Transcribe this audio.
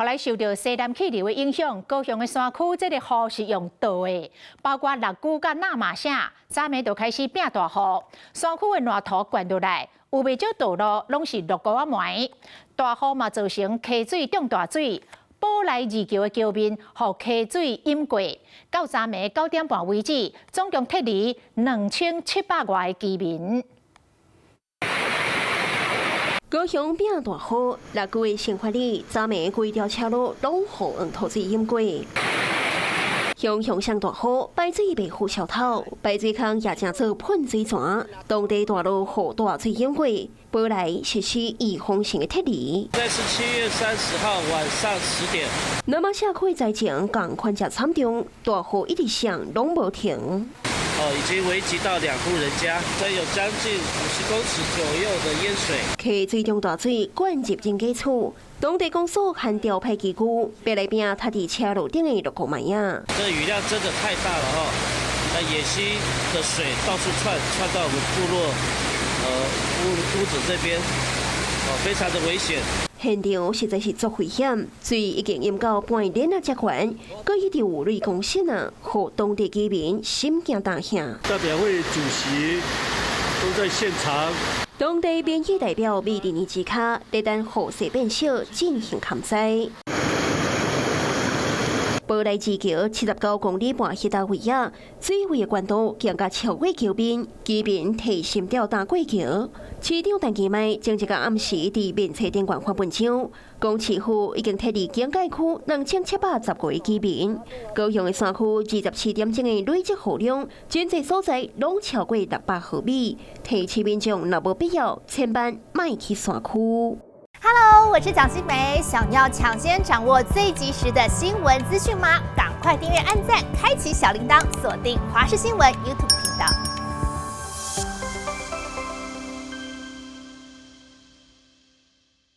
后来受到西南气流的影响，高雄的山区这个雨是用倒的，包括六股甲那马省，昨暝就开始变大雨，山区的烂土灌落来，有袂少道路拢是落高啊埋。大雨嘛造成溪水涨大水，宝来二桥的桥面互溪水淹过。到昨暝9点半为止，总共撤离2700外的居民。 高雄变大雨，6个月生活里，昨暝规条车路拢予黄土水淹过。乡上大雨，排水袂好消透，排水坑也正做喷水泉，当地大路予大水淹过。宝来实施预防性的撤离。这是7月30号晚上10点。那么社区灾情共款才惨重，大雨一直上拢无停。 已经危及到2户人家，所以有将近50公尺左右的淹水。溪水中大水灌入人家厝，当地公所和调派机构别来边踏伫车路顶的6个麦呀。这雨量真的太大了哈！那野溪的水到处窜到我们部落屋子这边，非常的危险。 现场实在是足危险，水已经淹到半脸啊！遮悬，搁一直有雷公声啊，让当地居民心惊胆吓。代表会主席都在现场。当地民意代表米利尼之卡在等雨势变小进行勘灾。 宝来二桥79公里半迄搭位啊，水位的高度更加超过桥边，居民提心吊胆过桥。市长陈其迈前一个暗时伫面册顶观发文章，讲市府已经撤离警戒区2710个居民。高雄的山区27点钟的累积雨量，真侪所在拢超过600毫米，提醒民众若无必要，千万莫去山区。 Hello， 我是蒋欣梅。想要抢先掌握最及时的新闻资讯吗？赶快订阅、按赞、开启小铃铛，锁定华视新闻 YouTube 频道。